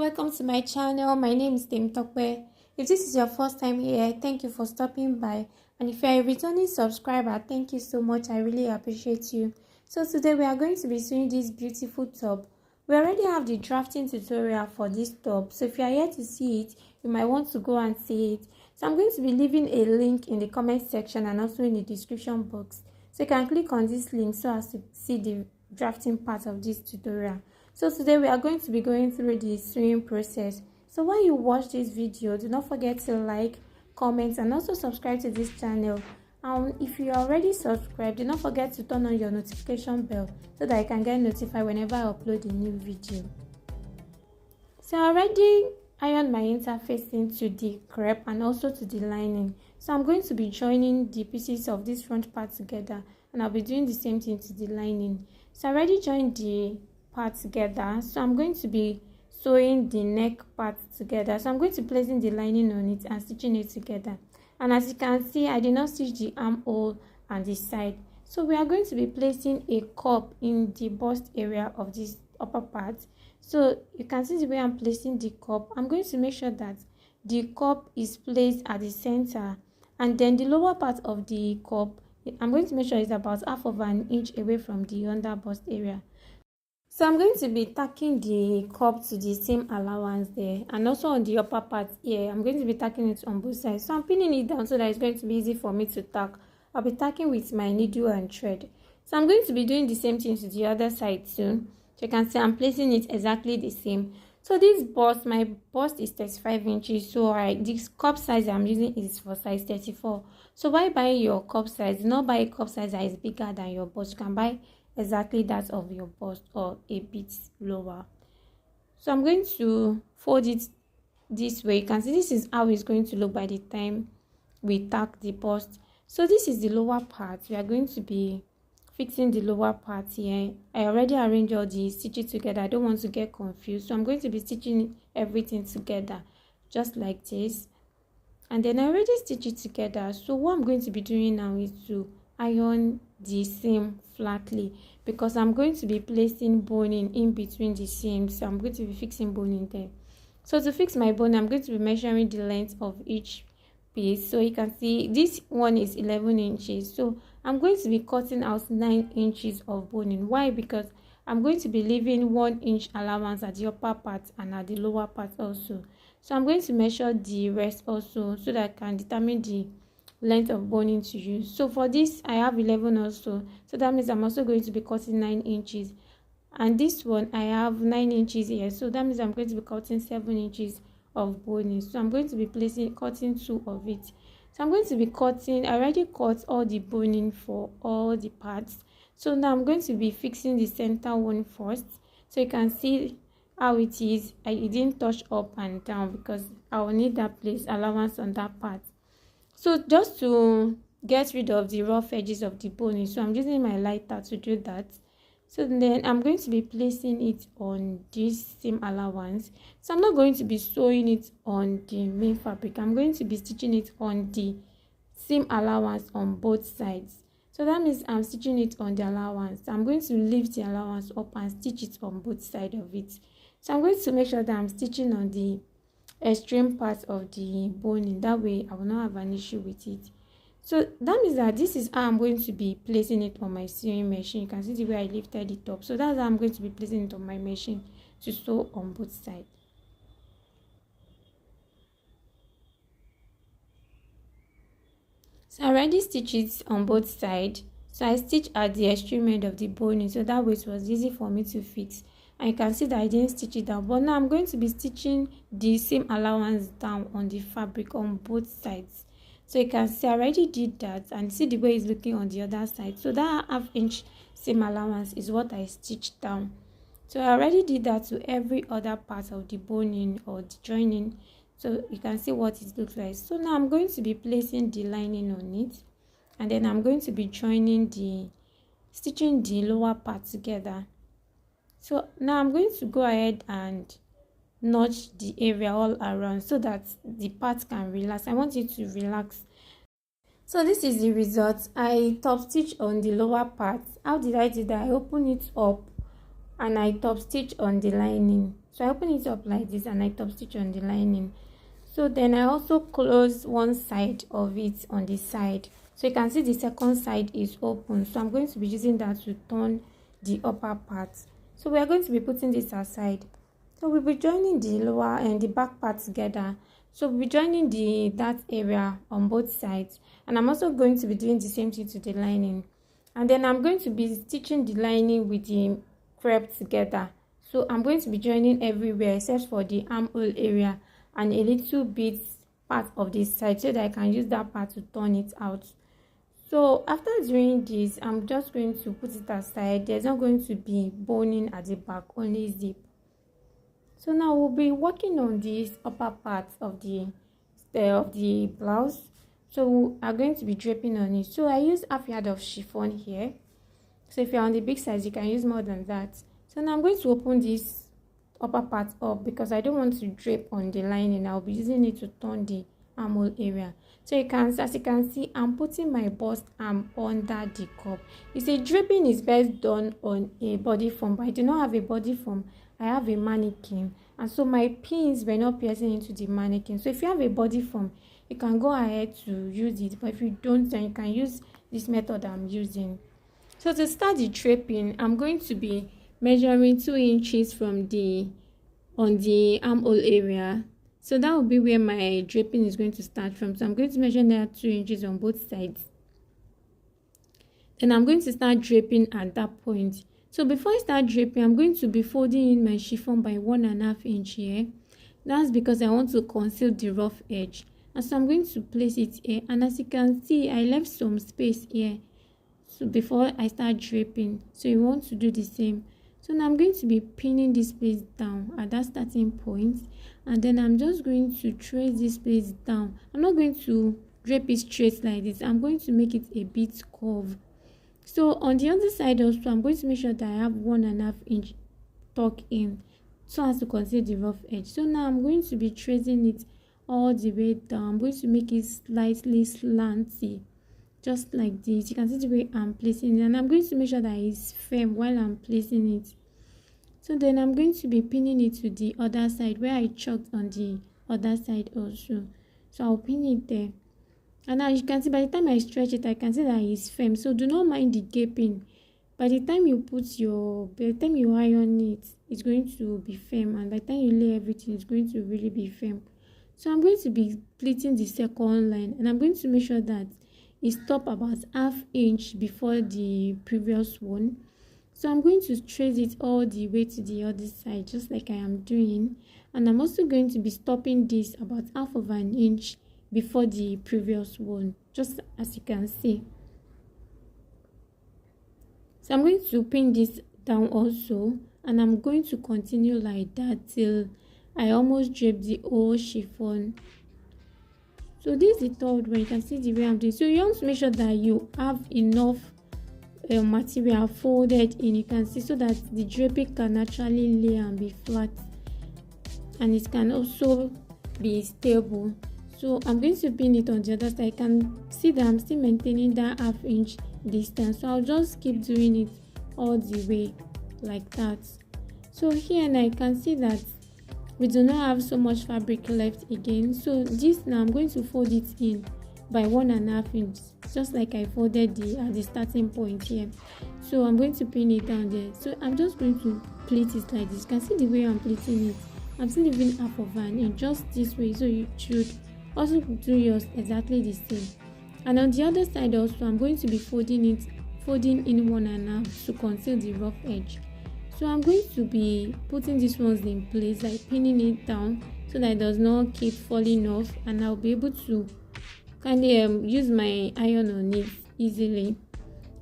welcome to my channel. My name is Tokwe. If this is your first time here, thank you for stopping by. And if you're a returning subscriber, thank you so much. I really appreciate you. So today we are going to be sewing this beautiful top. We already have the drafting tutorial for this top. So if you are here to see it, you might want to go and see it. So I'm going to be leaving a link in the comment section and also in the description box. So you can click on this link so as to see the drafting part of this tutorial. So today we are going to be going through the sewing process. So while you watch this video, do not forget to like, comment and also subscribe to this channel. And if you are already subscribed, do not forget to turn on your notification bell so that I can get notified whenever I upload a new video. So I already ironed my interface into the crepe and also to the lining. So I'm going to be joining the pieces of this front part together, and I'll be doing the same thing to the lining. So I already joined the part together, so I'm going to be sewing the neck part together. So I'm going to be placing the lining on it and stitching it together. And as you can see, I did not stitch the armhole and the side. So we are going to be placing a cup in the bust area of this upper part. So you can see the way I'm placing the cup. I'm going to make sure that the cup is placed at the center, and then the lower part of the cup, I'm going to make sure it's about half of an inch away from the under bust area. So I'm going to be tacking the cup to the seam allowance there, and also on the upper part here, I'm going to be tacking it on both sides. So I'm pinning it down so that it's going to be easy for me to tack. I'll be tacking with my needle and thread. So I'm going to be doing the same thing to the other side too. So you can see I'm placing it exactly the same. So this bust, my bust is 35 inches. So this cup size I'm using is for size 34. So while buying your cup size, do not buy a cup size that is bigger than your bust. You can buy exactly that of your bust or a bit lower. So I'm going to fold it this way. You can see this is how it's going to look by the time we tack the bust. So this is the lower part. We are going to be fixing the lower part here. I already arranged all the stitches together. I don't want to get confused, so I'm going to be stitching everything together just like this, and then I already stitched it together. So what I'm going to be doing now is to iron the seam flatly, because I'm going to be placing boning in between the seams. So I'm going to be fixing boning there. So to fix my boning, I'm going to be measuring the length of each piece. So you can see this one is 11 inches. So I'm going to be cutting out 9 inches of boning. Why? Because I'm going to be leaving 1 inch allowance at the upper part and at the lower part also. So I'm going to measure the rest also so that I can determine the length of boning to use. So for this I have 11 also, so that means I'm also going to be cutting 9 inches, and this one I have 9 inches here, so that means I'm going to be cutting 7 inches of boning. So I'm going to be cutting 2 of it. So I'm going to be cutting, I already cut all the boning for all the parts. So now I'm going to be fixing the center one first. So you can see how it is. It didn't touch up and down because I will need that place allowance on that part. So just to get rid of the rough edges of the boning, so I'm using my lighter to do that. So then I'm going to be placing it on this seam allowance. So I'm not going to be sewing it on the main fabric. I'm going to be stitching it on the seam allowance on both sides. So that means I'm stitching it on the allowance. I'm going to lift the allowance up and stitch it on both sides of it. So I'm going to make sure that I'm stitching on the extreme part of the boning. That way I will not have an issue with it. So that means that this is how I'm going to be placing it on my sewing machine. You can see the way I lifted it up. So that's how I'm going to be placing it on my machine to sew on both sides. So I already stitched it on both sides. So I stitched at the extreme end of the boning, so that way it was easy for me to fix. And you can see that I didn't stitch it down, but now I'm going to be stitching the seam allowance down on the fabric on both sides. So you can see I already did that, and see the way it's looking on the other side. So that ½ inch seam allowance is what I stitched down. So I already did that to every other part of the boning or the joining. So you can see what it looks like. So now I'm going to be placing the lining on it, and then I'm going to be stitching the lower part together. So now I'm going to go ahead and notch the area all around so that the part can relax. I want it to relax. So this is the result. I top stitch on the lower part. How did I do that? I open it up and I top stitch on the lining. So I open it up like this and I top stitch on the lining. So then I also close one side of it on the side. So you can see the second side is open. So I'm going to be using that to turn the upper part. So we are going to be putting this aside. So we'll be joining the lower and the back part together. So we'll be joining that area on both sides. And I'm also going to be doing the same thing to the lining. And then I'm going to be stitching the lining with the crepe together. So I'm going to be joining everywhere except for the armhole area and a little bit part of this side, so that I can use that part to turn it out. So after doing this, I'm just going to put it aside. There's not going to be boning at the back, only zip. So now we'll be working on this upper part of the blouse. So we are going to be draping on it. So I use half yard of chiffon here. So if you're on the big size, you can use more than that. So now I'm going to open this upper part up because I don't want to drape on the lining. I'll be using it to turn the armhole area. So as you can see, I'm putting my bust arm under the cup. You see, draping is best done on a body form, but I do not have a body form. I have a mannequin, and so my pins were not piercing into the mannequin. So if you have a body form, you can go ahead to use it, but if you don't, then you can use this method I'm using. So to start the draping, I'm going to be measuring 2 inches on the armhole area. So that will be where my draping is going to start from. So I'm going to measure that 2 inches on both sides. Then I'm going to start draping at that point. So before I start draping, I'm going to be folding in my chiffon by 1.5 inches here. That's because I want to conceal the rough edge. And so I'm going to place it here. And as you can see, I left some space here. So before I start draping, so you want to do the same. So now I'm going to be pinning this place down at that starting point, and then I'm just going to trace this place down. I'm not going to drape it straight like this. I'm going to make it a bit curved. So on the other side also, I'm going to make sure that I have 1.5 inch tuck in so as to conceal the rough edge. So now I'm going to be tracing it all the way down. I'm going to make it slightly slanty, just like this. You can see the way I'm placing it, and I'm going to make sure that it's firm while I'm placing it. So then I'm going to be pinning it to the other side where I chalked on the other side also. So I'll pin it there, and now you can see by the time I stretch it, I can see that it's firm. So do not mind the gaping. By the time you iron it, it's going to be firm, and by the time you lay everything, it's going to really be firm. So I'm going to be pleating the second line, and I'm going to make sure that it stops about 1/2 inch before the previous one. So I'm going to trace it all the way to the other side, just like I am doing, and I'm also going to be stopping this about 1/2 inch before the previous one, just as you can see. So I'm going to pin this down also, and I'm going to continue like that till I almost drape the whole chiffon. So this is the third one. You can see the way I'm doing. So you want to make sure that you have enough material folded in. You can see, so that the draping can actually lay and be flat, and it can also be stable. So I'm going to pin it on the other side. You can see that I'm still maintaining that 1/2 inch distance. So I'll just keep doing it all the way like that. So here now you can see that we do not have so much fabric left again. So this now I'm going to fold it in by 1.5 inches, just like I folded at the starting point here. So I'm going to pin it down there. So I'm just going to pleat it like this. You can see the way I'm pleating it. I'm still leaving 1/2 inch, just this way. So you should also do yours exactly the same. And on the other side also, I'm going to be folding in 1.5 to conceal the rough edge. So I'm going to be putting these ones in place, like pinning it down so that it does not keep falling off, and I'll be able to kind of use my iron on it easily.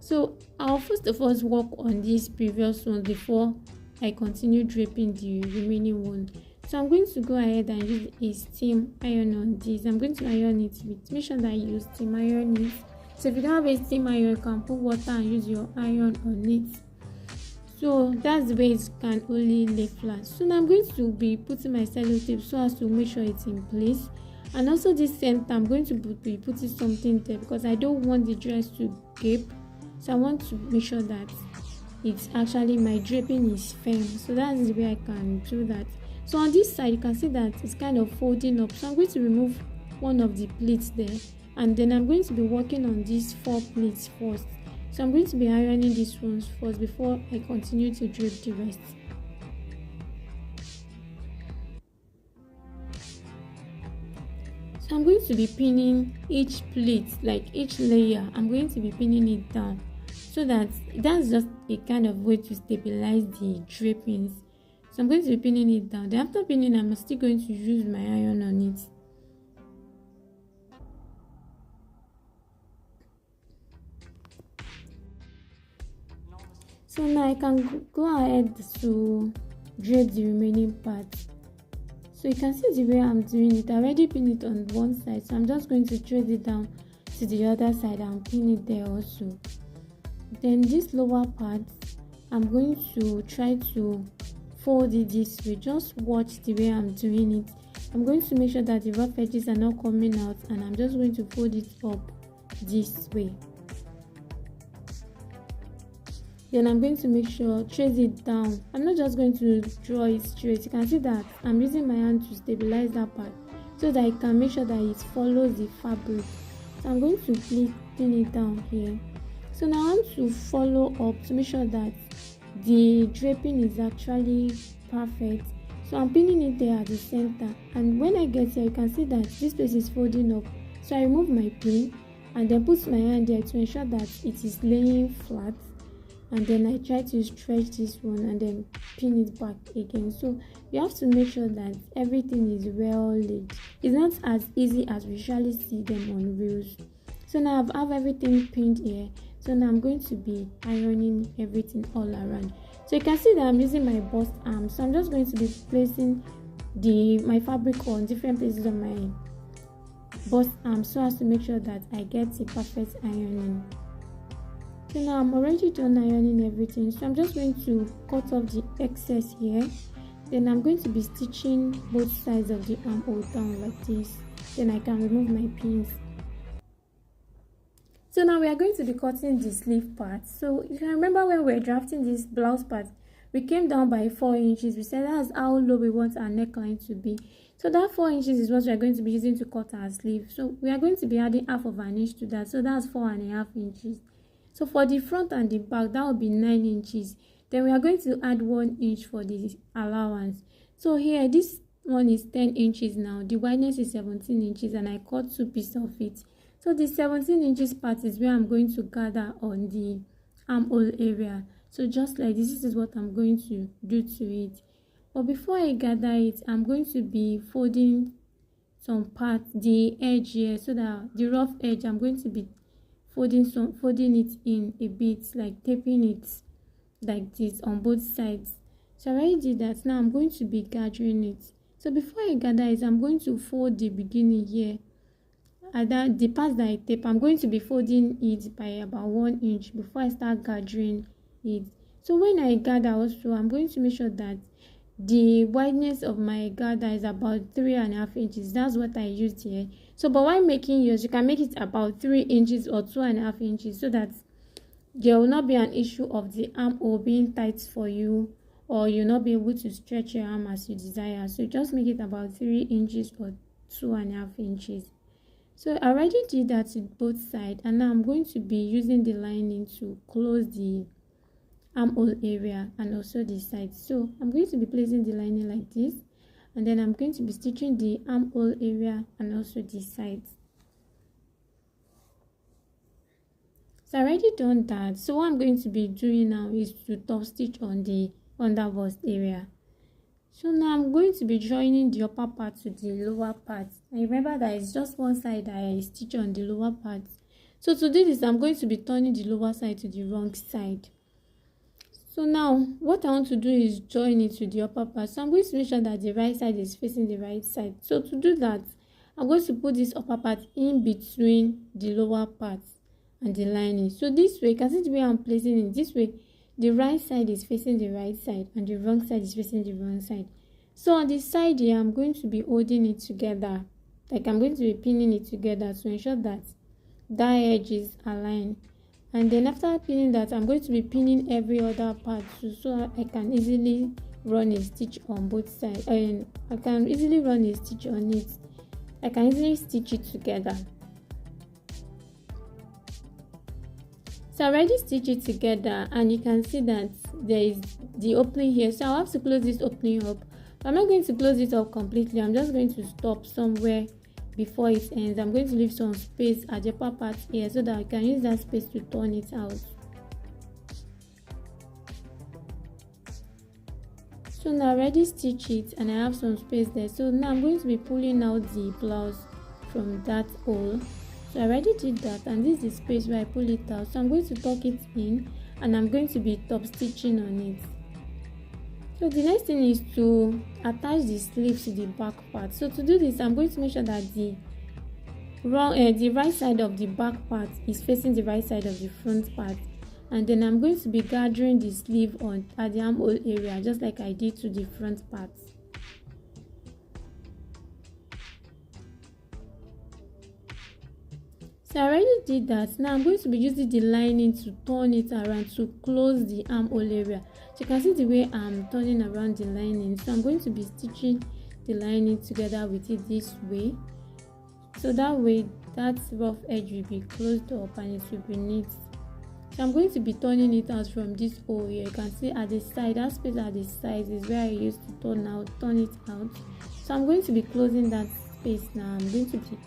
So I'll first of all work on these previous ones before I continue draping the remaining one. So I'm going to go ahead and use a steam iron on this. I'm going to iron it with, make sure that you steam iron it. So if you don't have a steam iron, you can put water and use your iron on it. So that's the way it can only lay flat. So now I'm going to be putting my sellotape so as to make sure it's in place. And also this center, I'm going to be putting something there because I don't want the dress to gape. So I want to make sure that it's actually my draping is firm. So that's the way I can do that. So on this side, you can see that it's kind of folding up. So I'm going to remove one of the pleats there, and then I'm going to be working on these 4 pleats first. So I'm going to be ironing these ones first before I continue to drape the rest. So I'm going to be pinning each pleat, like each layer, I'm going to be pinning it down, so that's just a kind of way to stabilize the drapings. So I'm going to be pinning it down. Then after pinning, I'm still going to use my iron on it. So now I can go ahead to drape the remaining part. So you can see the way I'm doing it. I already pinned it on one side, so I'm just going to trace it down to the other side and pin it there also. Then this lower part, I'm going to try to fold it this way. Just watch the way I'm doing it. I'm going to make sure that the rough edges are not coming out, and I'm just going to fold it up this way. Then I'm going to make sure, trace it down. I'm not just going to draw it straight. You can see that I'm using my hand to stabilize that part so that I can make sure that it follows the fabric. So I'm going to pin it down here. So now I want to follow up to make sure that the draping is actually perfect. So I'm pinning it there at the center, and when I get here, you can see that this place is folding up. So I remove my pin and then put my hand there to ensure that it is laying flat. And then I try to stretch this one and then pin it back again. So you have to make sure that everything is well laid. It's not as easy as we usually see them on reels. So now I have everything pinned here. So now I'm going to be ironing everything all around. So you can see that I'm using my bust arm. So I'm just going to be placing my fabric on different places of my bust arm so as to make sure that I get a perfect ironing. So now I'm already done ironing everything, so I'm just going to cut off the excess here. Then I'm going to be stitching both sides of the armhole down like this. Then I can remove my pins. So now we are going to be cutting the sleeve part. So you can remember when we were drafting this blouse part, we came down by 4 inches. We said that's how low we want our neckline to be. So that 4 inches is what we are going to be using to cut our sleeve. So we are going to be adding half of an inch to that. So that's 4.5 inches. So for the front and the back, that will be 9 inches. Then we are going to add 1 inch for the allowance. So here, this one is 10 inches now. The wideness is 17 inches and I cut 2 pieces of it. So the 17 inches part is where I'm going to gather on the armhole area. So just like this is what I'm going to do to it. But before I gather it, I'm going to be folding some part, the edge here, so that the rough edge, I'm going to be folding it in a bit, like taping it like this on both sides. So I already did that. Now I'm going to be gathering it. So before I gather it, I'm going to fold the beginning here. And the part that I tape, I'm going to be folding it by about 1 inch before I start gathering it. So when I gather also, I'm going to make sure that the wideness of my gather is about 3.5 inches. That's what I used here. So but while making yours, you can make it about 3 inches or 2.5 inches so that there will not be an issue of the armhole being tight for you, or you'll not be able to stretch your arm as you desire. So just make it about 3 inches or 2.5 inches. So I already did that to both sides, and now I'm going to be using the lining to close the armhole area and also the sides. So I'm going to be placing the lining like this, and then I'm going to be stitching the armhole area and also the sides. So I already done that. So what I'm going to be doing now is to top stitch on the underbust area. So now I'm going to be joining the upper part to the lower part. And remember that it's just one side that I stitch on the lower part. So to do this, I'm going to be turning the lower side to the wrong side. So now what I want to do is join it to the upper part. So I'm going to make sure that the right side is facing the right side. So to do that, I'm going to put this upper part in between the lower part and the lining. So this way, you can see the way I'm placing it. This way, the right side is facing the right side and the wrong side is facing the wrong side. So on this side here, I'm going to be holding it together. Like I'm going to be pinning it together to ensure that that edge is aligned. And then after pinning that, I'm going to be pinning every other part too, so I can easily run a stitch on both sides. And I can easily run a stitch on it. I can easily stitch it together. So I already stitched it together, and you can see that there is the opening here. So I'll have to close this opening up. But I'm not going to close it up completely. I'm just going to stop somewhere before it ends. I'm going to leave some space at the upper part here so that I can use that space to turn it out. So now I already stitched it and I have some space there. So now I'm going to be pulling out the blouse from that hole. So I already did that, and this is the space where I pull it out. So I'm going to tuck it in and I'm going to be top stitching on it. So the next thing is to attach the sleeve to the back part. So to do this, I'm going to make sure that the right side of the back part is facing the right side of the front part, and then I'm going to be gathering the sleeve on at the armhole area, just like I did to the front part. So I already did that. Now I'm going to be using the lining to turn it around to close the armhole area. So you can see the way I'm turning around the lining. So I'm going to be stitching the lining together with it this way. So that way that rough edge will be closed up and it will be neat. So I'm going to be turning it out from this hole here. You can see at the side, that space at the side is where I used to turn it out. So I'm going to be closing that space now. I'm going to be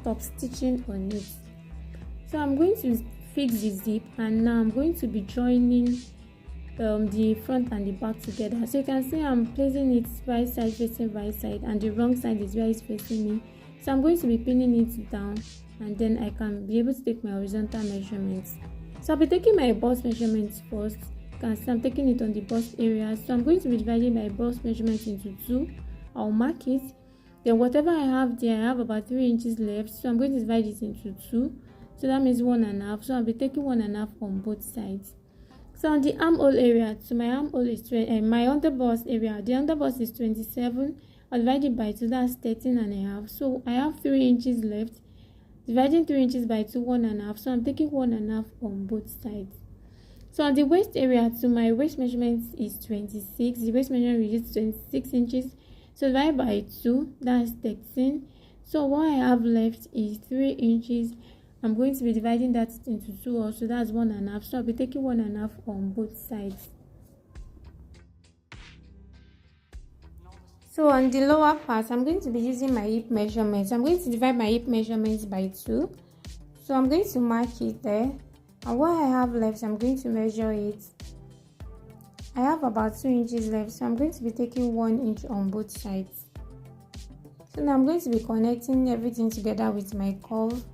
top stitching on it. So I'm going to fix the zip, and now I'm going to be joining the front and the back together. So you can see I'm placing it right side facing right side, and the wrong side is where it's facing me. So I'm going to be pinning it down, and then I can be able to take my horizontal measurements. So I'll be taking my bust measurements first. You can see I'm taking it on the bust area. So I'm going to be dividing my bust measurements into 2. I'll mark it. Then whatever I have there, I have about 3 inches left. So I'm going to divide it into 2. So that means 1.5. So I'll be taking 1.5 on both sides. So on the armhole area, so my armhole is my underbust area. The underbust is 27. I'll divide it by 2. That's 13.5. So I have 3 inches left. Dividing 3 inches by 2, 1.5. So I'm taking 1.5 on both sides. So on the waist area, so my waist measurement is 26. The waist measurement is 26 inches. So divide by 2, that's 13. So what I have left is 3 inches. I'm going to be dividing that into 2 also, that's 1.5. So I'll be taking 1.5 on both sides. So on the lower part, I'm going to be using my hip measurements. I'm going to divide my hip measurements by 2. So I'm going to mark it there. And what I have left, I'm going to measure it. I have about 2 inches left, so I'm going to be taking 1 inch on both sides. So now I'm going to be connecting everything together with my curve,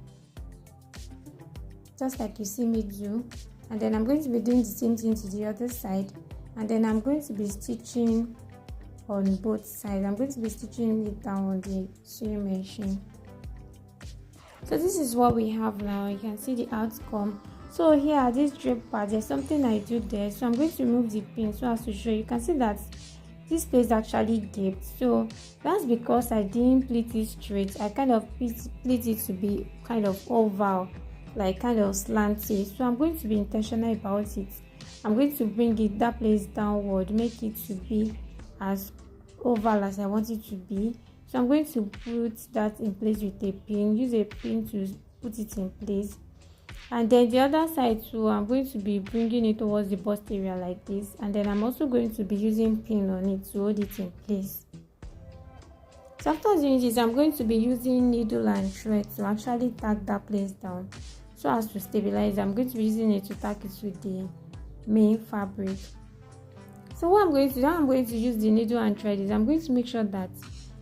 just like you see me do. And then I'm going to be doing the same thing to the other side. And then I'm going to be stitching on both sides. I'm going to be stitching it down on the sewing machine. So this is what we have now. You can see the outcome. So here at this drape part, there's something I do there. So I'm going to remove the pin so as to show you. You can see that this place actually gaped. So that's because I didn't pleat it straight. I kind of pleat it to be kind of oval, like kind of slanted. So I'm going to be intentional about it. I'm going to bring it that place downward, make it to be as oval as I want it to be. So I'm going to put that in place with a pin. Use a pin to put it in place. And then the other side too, I'm going to be bringing it towards the bust area like this. And then I'm also going to be using pin on it to hold it in place. So after doing this, I'm going to be using needle and thread to actually tack that place down so as to stabilize. I'm going to be using it to tack it with the main fabric. So what I'm going to do, I'm going to use the needle and thread is I'm going to make sure that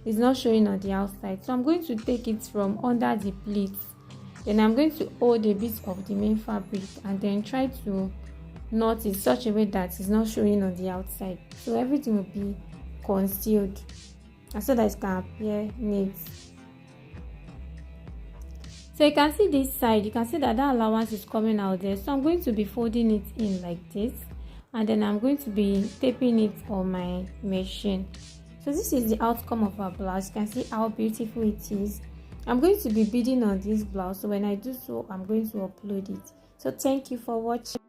it's not showing on the outside. So I'm going to take it from under the pleat. Then I'm going to hold a bit of the main fabric and then try to knot it such a way that it's not showing on the outside. So everything will be concealed and so that it can appear neat. So you can see this side, you can see that allowance is coming out there. So I'm going to be folding it in like this. And then I'm going to be taping it on my machine. So this is the outcome of our blouse. You can see how beautiful it is. I'm going to be beading on this blouse. So when I do so, I'm going to upload it. So thank you for watching.